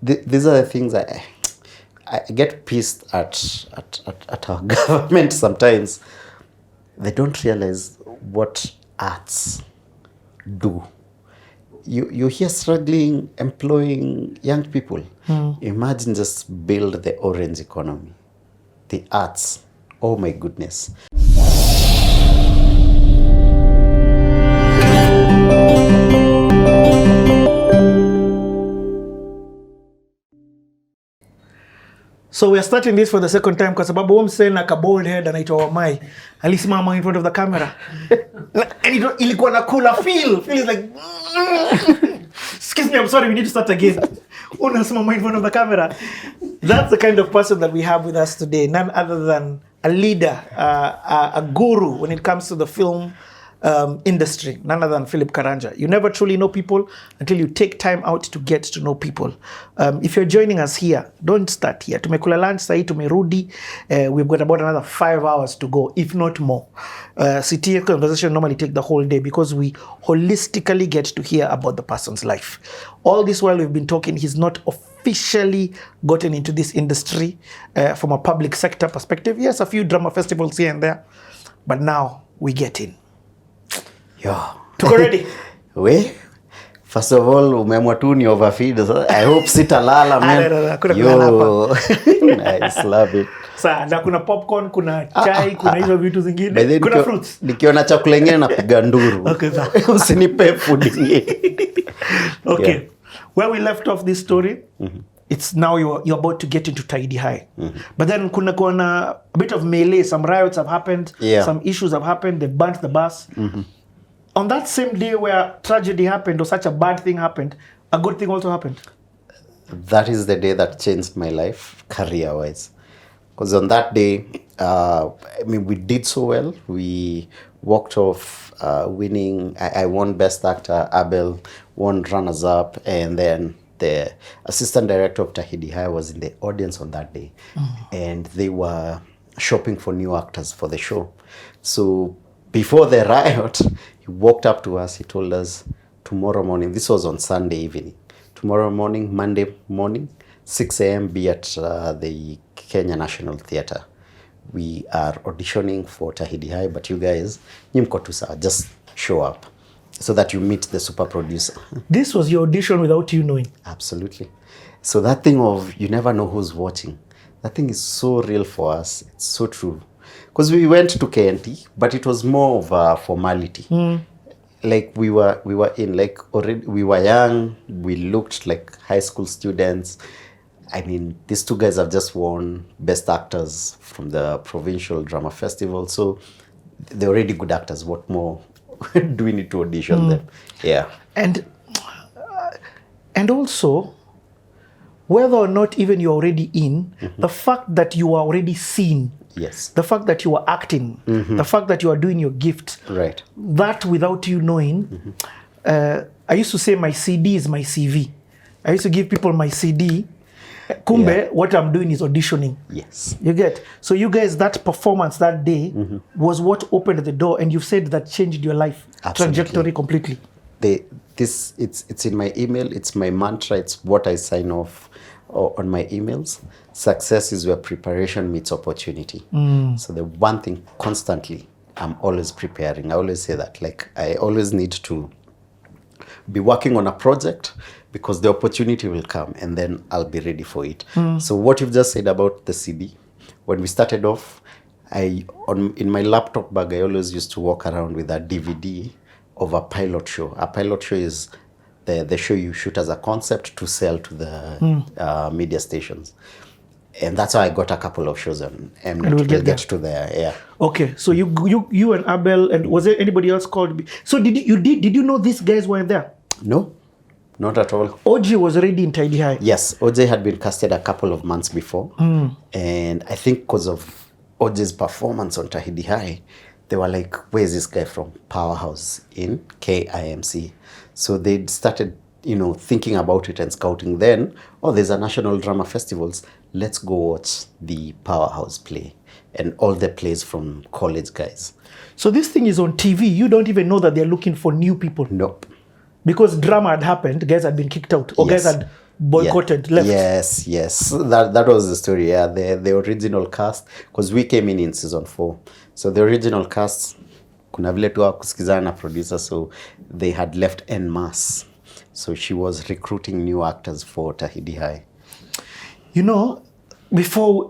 these are the things I get pissed at our government sometimes. They don't realize what arts do. You hear struggling, employing young people. Imagine just build the orange economy. The arts. Oh my goodness. So we are starting this for the second time kwa sababu huyo msee na bold head anaitwa Wamai alisimama in front of the camera. And ilikuwa na cooler feel is like excuse me, I'm sorry, we need to start again. Unasimama in front of the camera. That's the kind of person that we have with us today, none other than a leader, a guru when it comes to the film industry, none other than Philip Karanja. You never truly know people until you take time out to get to know people. If you're joining us here, don't start here. Tumekula lunch sahi, tumerudi. We've got about another 5 hours to go, if not more. CTA conversation normally take the whole day because we holistically get to hear about the person's life. All this while we've been talking, he's not officially gotten into this industry from a public sector perspective. Yes, a few drama festivals here and there, but now we get in. Yo. Tuko ready? We, first of all, umeamua tu ni overfeed. I hope sitalala, man. Yo. Nice, love it. Sa, na kuna popcorn, kuna chai, kuna hizo vitu zingine. Kuna fruits. Nikiona chakula ingine napiga nduru. Okay, sawa. Usinipe food ingine. Okay. Yeah. Where we left off this story, it's now you're about to get into Tahidi High. But then kuna a bit of melee, some riots have happened, some issues have happened, they burnt the bus. On that same day where tragedy happened or such a bad thing happened, a good thing also happened. That is the day that changed my life, career-wise. Because on that day, we did so well. We walked off winning. I won Best Actor, Abel won runners-up, and then the assistant director of Tahidi High was in the audience on that day. And they were shopping for new actors for the show. So before the riot, he walked up to us, he told us, tomorrow morning, this was on Sunday evening, tomorrow morning, Monday morning, 6 a.m. be at the Kenyan National Theatre. We are auditioning for Tahidi High, but you guys, just show up so that you meet the super producer. This was your audition without you knowing? Absolutely. So that thing of you never know who's watching, that thing is so real for us. It's so true. Because we went to KNT, but it was more of a formality. Like we were in, like already we were young, we looked like high school students. I mean, these two guys have just won Best Actors from the Provincial Drama Festival, so they're already good actors. What more do we need to audition them? Yeah. And also, whether or not even you're already in, the fact that you are already seen, yes, the fact that you are acting, the fact that you are doing your gift, right, that without you knowing, I used to say my CD is my CV. I used to give people my CD. Kumbe, what I'm doing is auditioning. Yes. You get? So you guys, that performance that day was what opened the door, and you've said that changed your life trajectory completely. It's in my email, it's my mantra, it's what I sign off on my emails. Success is where preparation meets opportunity. So the one thing constantly, I'm always preparing. I always say that, like, I always need to be working on a project because the opportunity will come and then I'll be ready for it. So what you've just said about the CD, when we started off, in my laptop bag, I always used to walk around with a DVD of a pilot show. A pilot show is the show you shoot as a concept to sell to the media stations. And that's how I got a couple of shows on Mnet. And we'll get to there, yeah. Okay, so you and Abel, and was there anybody else called? So did you know these guys were there? No, not at all. OJ was already in Tahidi High. Yes, OJ had been casted a couple of months before. And I think because of OJ's performance on Tahidi High, they were like, where's this guy from? Powerhouse in KIMC. So they started, thinking about it and scouting. Then, there's a national drama festivals. Let's go watch the Powerhouse play and all the plays from college guys. So this thing is on TV. You don't even know that they're looking for new people. Nope. Because drama had happened, guys had been kicked out, or Yes. guys had boycotted, left. Yes. That was the story. Yeah, the original cast, because we came in season 4. So the original cast, kuna vile tu hawakusikizana na producer, so they had left en masse. So she was recruiting new actors for Tahidi High. You know, before,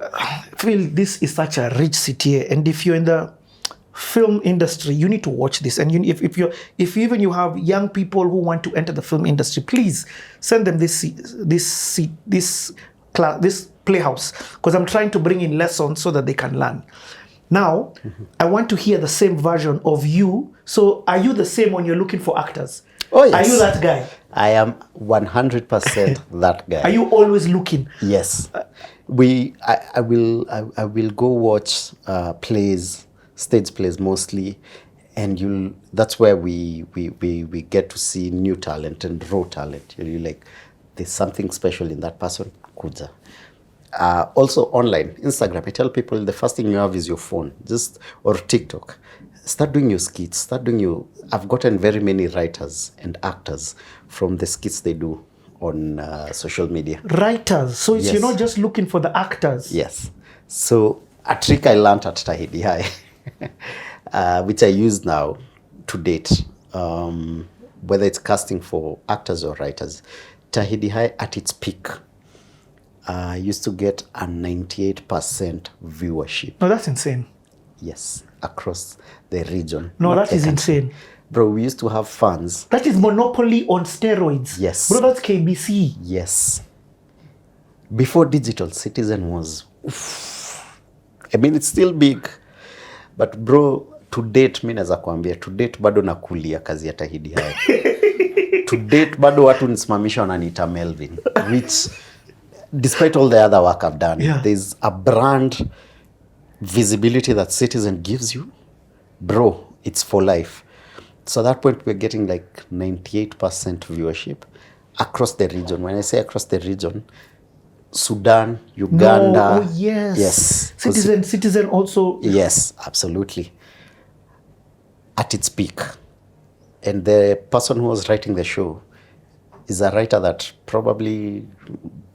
Phil, this is such a rich city, and if you're in the film industry, you need to watch this. And if even you have young people who want to enter the film industry, please send them this playhouse, because I'm trying to bring in lessons so that they can learn. Now, I want to hear the same version of you. So, are you the same when you're looking for actors? Oh, yes. Are you that guy? I am 100% that guy. Are you always looking? Yes. I will go watch plays, stage plays mostly, and that's where we get to see new talent and raw talent. You're like, there's something special in that person. Kuja. Also online, Instagram, I tell people the first thing you have is your phone, or TikTok. Start doing your skits, I've gotten very many writers and actors from the skits they do on social media. Writers, so Yes. you're not just looking for the actors. Yes. So a trick I learned at Tahidi High, which I use now to date, whether it's casting for actors or writers, Tahidi High at its peak used to get a 98% viewership. No, that's insane. Yes, across the region. No, not that is the country. insane. Bro, we used to have fans. That is monopoly on steroids. Yes. Bro, that's KBC. Yes. Before digital, Citizen was... Oof. I mean, it's still big. But bro, to date, mi naeza kuambia, to date bado nakulia kazi ya Tahidi High. To date, bado watu nisimamisha wananiita Melvin. Which, despite all the other work I've done, there's a brand visibility that Citizen gives you. Bro, it's for life. So at that point, we're getting like 98% viewership across the region. When I say across the region, Sudan, Uganda. No, oh yes. Yes. Citizen also. Yes, absolutely. At its peak. And the person who was writing the show is a writer that probably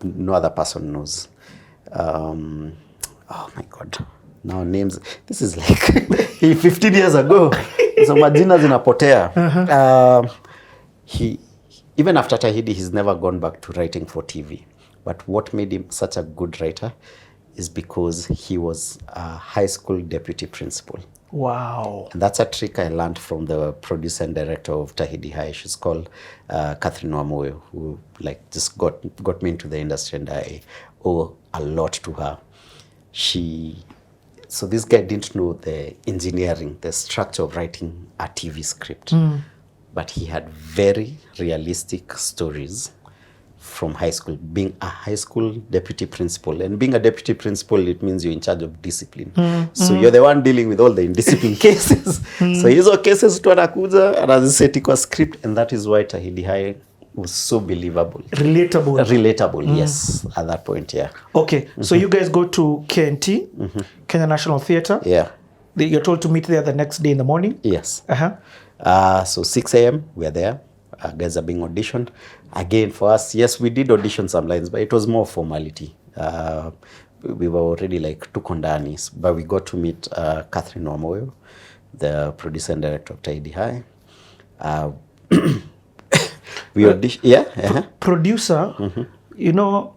no other person knows. Oh my God. Now names. This is like 15 years ago. So majina zinapotea. He, even after Tahidi, he's never gone back to writing for TV. But what made him such a good writer is because he was a high school deputy principal. Wow. And that's a trick I learned from the producer and director of Tahidi High. She's called Catherine Wamoyo, who like just got me into the industry, and I owe a lot to her. So this guy didn't know the engineering, the structure of writing a TV script. But he had very realistic stories from high school, being a high school deputy principal. And being a deputy principal, it means you're in charge of discipline. So you're the one dealing with all the indiscipline cases. So hizo cases tu anakuja, anaziseti kwa script, and that is why Tahidi High was so believable. Relatable, yes, at that point, yeah. Okay, so you guys go to KNT, Kenya National Theatre. Yeah. You're told to meet there the next day in the morning. Yes. So 6 a.m. we're there. Guys are being auditioned. Again, for us, yes, we did audition some lines, but it was more formality. We were already like tuko ndani, but we got to meet Catherine Wamoyo, the producer and director of Tahidi High. We auditioned, Producer, you know,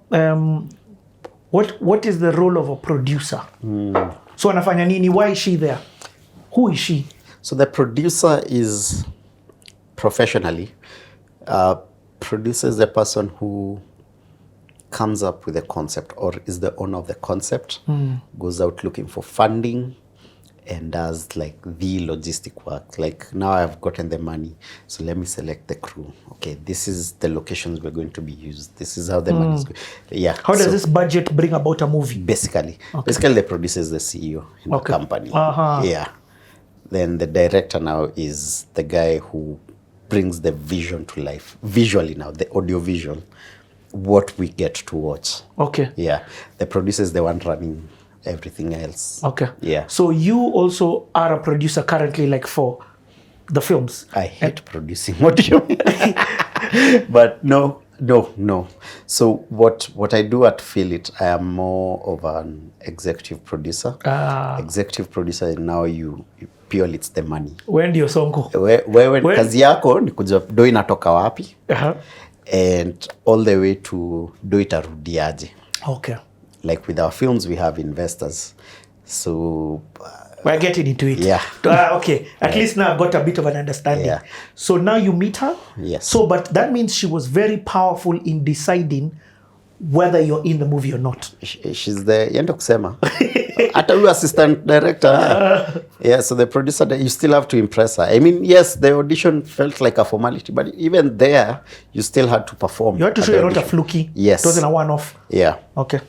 what is the role of a producer? So anafanya nini? Why is she there? Who is she? So the producer is professionally, producer is the person who comes up with a concept or is the owner of the concept, goes out looking for funding, and does like the logistic work. Like, now I've gotten the money, so let me select the crew. Okay, this is the locations we're going to be used. This is how the money is going. Yeah. How does this budget bring about a movie? Basically, the producer is the CEO in the company. Yeah. Then the director now is the guy who brings the vision to life. Visually now, the audio visual, what we get to watch. Okay. Yeah. The producer is the one running everything else. Okay. Yeah. So you also are a producer currently, like for the films? I hate producing audio. But no, No. So what I do at Philip, I am more of an executive producer. Executive producer, and now you purely it's the money. Wewe ndio sonko. Wewe kazi yako ni kujua do inatoka wapi. And all the way to do it arudiaje. Okay. Like with our films, we have investors. So we're getting into it. Yeah. Okay. At least now I got a bit of an understanding. Yeah. So now you meet her. Yes. So, but that means she was very powerful in deciding whether you're in the movie or not. She's the yendo kusema. Hata huyu assistant director. Yeah. So the producer, you still have to impress her. I mean, yes, the audition felt like a formality, but even there, you still had to perform. You had to show you're not a fluky. Yes. It wasn't a one-off. Yeah. Okay.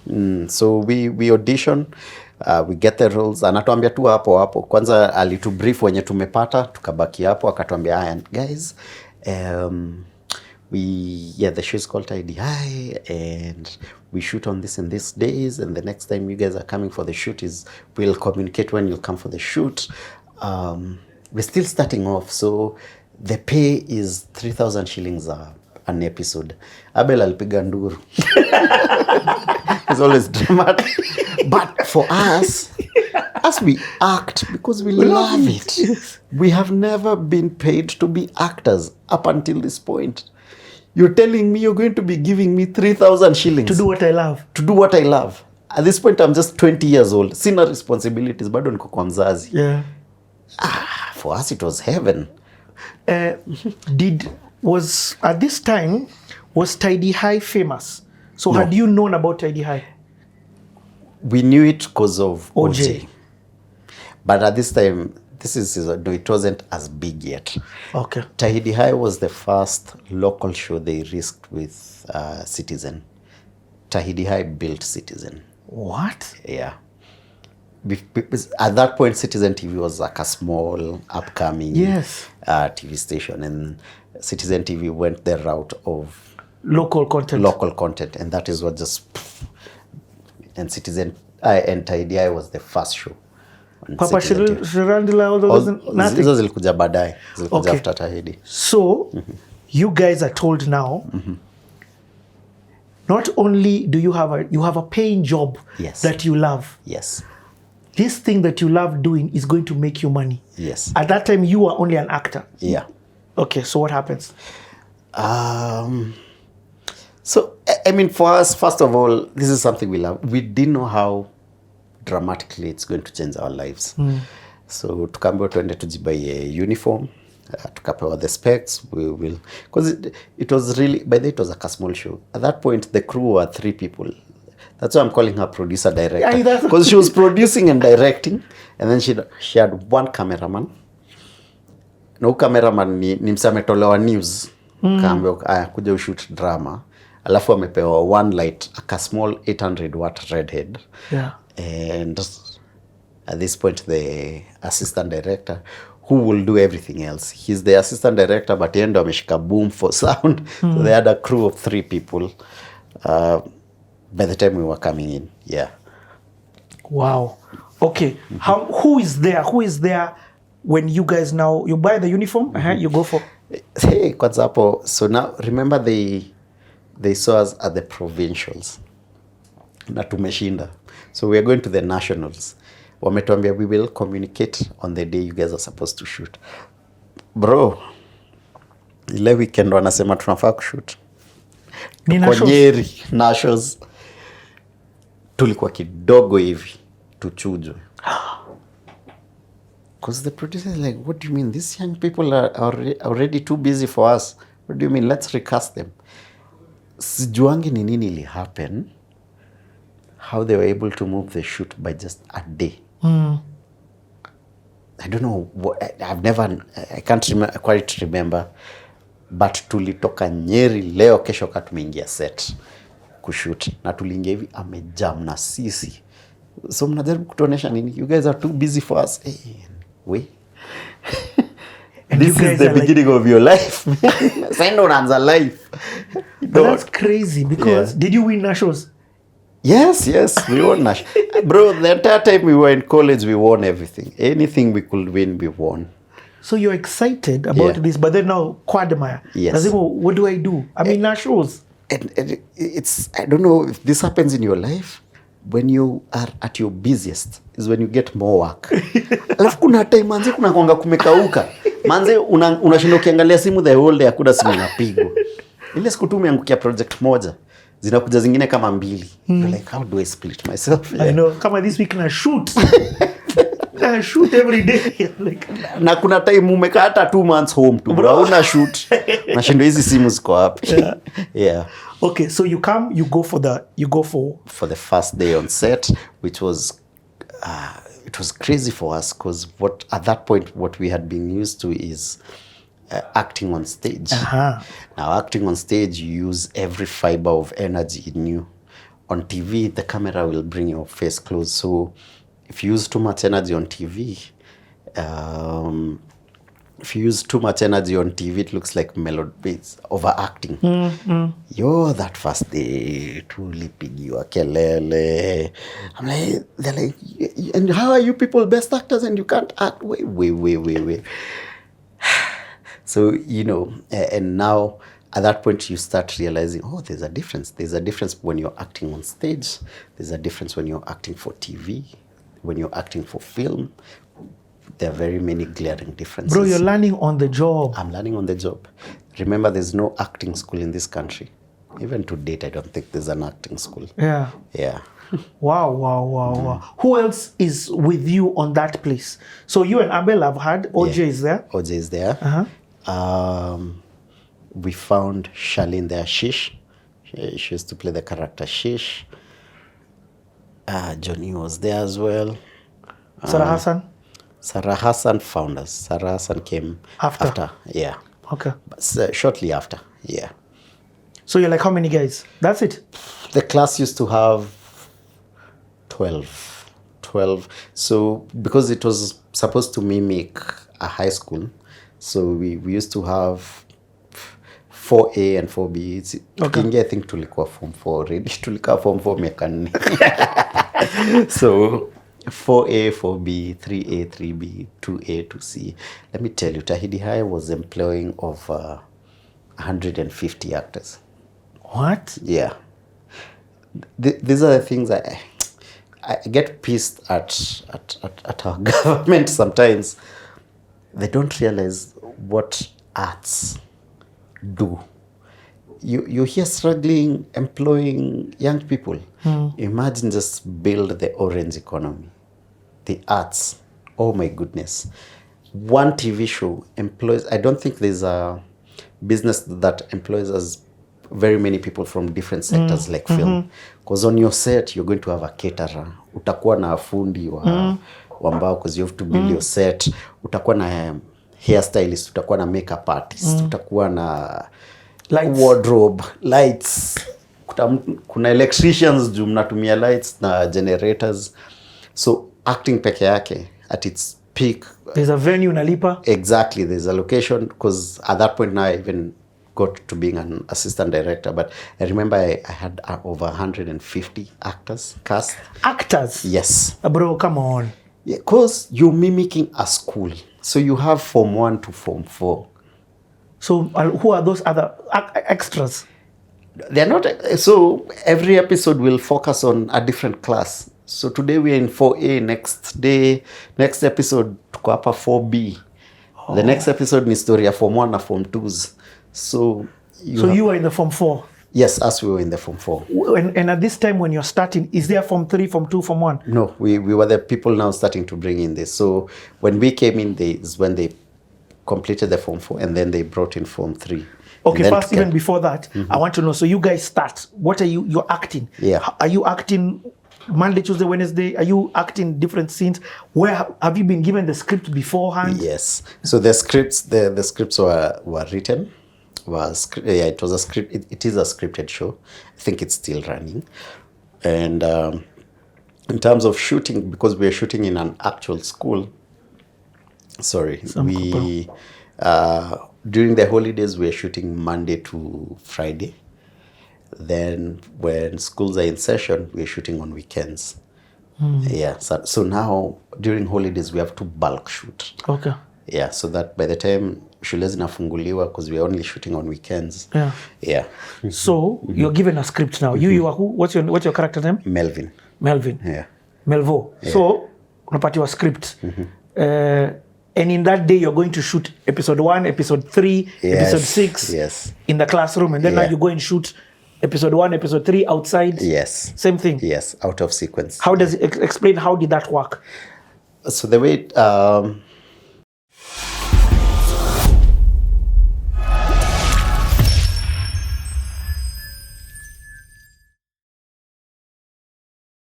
So we audition. We get the roles. Anatuambia tu hapo. Kwanza alitubrief wenye tumepata, tukabaki hapo, akatuambia, guys, the show is called Tahidi High and we shoot on this and these days, and the next time you guys are coming for the shoot we'll communicate when you'll come for the shoot. We're still starting off, so the pay is 3,000 shillings an episode. Abel alipiga nduru. It's always dramatic. But for us, as we act, because we love it, we have never been paid to be actors up until this point. You're telling me you're going to be giving me 3,000 shillings. To do what I love. To do what I love. At this point, I'm just 20 years old. Sina responsibilities. Bado niko kwa mzazi. Yeah. For us, it was heaven. At this time, was Tahidi High famous? So No. had you known about Tahidi High? We knew it because of OJ. But at this time, it wasn't as big yet. Okay. Tahidi High was the first local show they risked with Citizen. Tahidi High built Citizen. What? Yeah. At that point, Citizen TV was like a small, upcoming TV station. And Citizen TV went the route of local content. And that is what just... And Citizen and Tahidi High was the first show. Papa Shirandula, all those nothing. Hizo zilikuja baadaye. Zilikuja after Tahidi. So, you guys are told now, not only do you have a paying job that you love. Yes. This thing that you love doing is going to make you money. Yes. At that time, you were only an actor. Yeah. Okay, so what happens? So, I mean, for us, first of all, this is something we love. We didn't know how dramatically it's going to change our lives. So, tukaambiwa tuende tujibuy uniform, tukapewa the specs, we will... Because it was really, by the way, it was like a small show. At that point, the crew were 3 people. That's why I'm calling her producer-director. Because she was producing and directing, and then she had one cameraman. No cameraman ni msametolewa news. Kaambiwa, kuja ushoot drama. Alafu amepewa one light, a small 800 watt redhead. Yeah. And at this point, the assistant director, who will do everything else. He's the assistant director, but he endo ameshika boom for sound. So they had a crew of 3 people by the time we were coming in. Yeah. Wow. Okay. Who is there? Who is there when you guys now, you buy the uniform, you go for... Hey, kwanza hapo, so now, remember they saw us at the provincials. Na tumeshinda. So we are going to the nationals. Wametuambia, we will communicate on the day you guys are supposed to shoot. Bro, ile weekend wanasema tunafaa kushoot. Kwa Nyeri, nationals. Tulikuwa kidogo hivi, tuchujwe. Because the producer is like, what do you mean? These young people are already too busy for us. What do you mean? Let's recast them. Sijuangi ni nini ili happen. How they were able to move the shoot by just a day. I don't know. I can't quite remember. But tulitoka Nyeri leo kesho tumeingia set kushoot. Na tuliingia hivi amejam na sisi. So mnajaribu kutuonesha nini? You guys are too busy for us. We. This is the beginning of your life. Sasa unaanza life. But that's crazy because did you win nationals? Yes, we won nationals. Bro, the entire time we were in college, we won everything. Anything we could win, we won. So you're excited about this, but then now Quadmire. Yes. What do I do? I mean, nationals. and it's, I don't know if this happens in your life. When you are at your busiest is when you get more work. Alafu kuna time manze kuna kwanga kumekauka. Manze unashinda ukiangalia simu the whole day hakuna simu inapigwa. Ile siku tu umeangukia project moja. Zinakuja zingine kama 2. You're like, how do I split myself? I know. Kama this week na shoot. I shoot every day. Like, na kuna time umekaa hata 2 months home tu. Hauna shoot. Nashinda hizi simu ziko wapi? Yeah. Okay, so you come, you go for the first day on set, which was it was crazy for us because at that point what we had been used to is acting on stage. Now acting on stage, you use every fiber of energy in you. On TV, the camera will bring your face close. So if you use too much energy on TV, it looks like melodies, overacting. That first day, tulipigiwa kelele. I'm like, they're like, and how are you people best actors and you can't act? Wait. So, and now at that point you start realizing, there's a difference. There's a difference when you're acting on stage. There's a difference when you're acting for TV, when you're acting for film. There are very many glaring differences. Bro, you're learning on the job. I'm learning on the job. Remember, there's no acting school in this country. Even to date, I don't think there's an acting school. Yeah. Wow. Who else is with you on that place? So you and Abel have had, OJ is there? OJ is there. We found Charlene there, Shish. She used to play the character Shish. Johnny was there as well. Sarah Hassan found us. Sarah Hassan came after. Yeah. Okay. But, shortly after. Yeah. So you're like, how many guys? That's it? The class used to have 12. So because it was supposed to mimic a high school, so we used to have 4A and 4B. Okay. I think tulikuwa form 4 already. Tulikuwa form 4 mekani. So 4A, 4B, 3A, 3B, 2A, 2C. Let me tell you, Tahidi High was employing over 150 actors. What? Yeah. These are the things I get pissed at our government sometimes. They don't realize what arts do. You're here struggling, employing young people. Imagine just build the orange economy. The arts. Oh my goodness. One TV show employs, I don't think there's a business that employs as very many people from different sectors like film. Because on your set, you're going to have a caterer. Utakuwa na fundi wa mbao because you have to build your set. Utakuwa na hairstylist, utakuwa na makeup artist, utakuwa na lights. Wardrobe, lights. Kuna electricians juu mnatumia lights na generators. So acting peke yake at its peak. There's a venue nalipa. Exactly, there's a location because at that point now I even got to being an assistant director. But I remember I had over 150 actors cast. Actors? Yes. Bro, come on. Yeah, because you're mimicking a school. So you have Form 1 to Form 4. So who are those other extras? They're not. So every episode will focus on a different class. So today we're in 4A. Next episode tuko hapa 4B. The next episode ni story ya Form 1 na Form 2s. So you were in the Form 4? Yes, as we were in the Form 4. And at this time when you're starting, is there Form 3, Form 2, Form 1? No, we were the people now starting to bring in this. So when we came in, is when they completed the Form 4 and then they brought in Form 3. Okay, first, even before that, I want to know, so you guys start. What are you're acting? Yeah. Are you acting Monday, Tuesday, Wednesday? Are you acting different scenes? Where have you been given the script beforehand? Yes. So the scripts were written. It was a script. It is a scripted show. I think it's still running. And in terms of shooting, because we're shooting in an actual school, during the holidays we're shooting Monday to Friday. Then when schools are in session, we're shooting on weekends. Yeah. So now during holidays we have to bulk shoot. Okay. Yeah, so that by the time shule zinafunguliwa because we are only shooting on weekends. Yeah. So you're given a script now. You are who? What's your character name? Melvin. Yeah. Melvo. Yeah. So unapatiwa script. And in that day, you're going to shoot episode 1, episode 3, episode 6 in the classroom. And then now you go and shoot episode 1, episode 3 outside. Yes. Same thing. Yes, out of sequence. How does it explain how did that work? So the way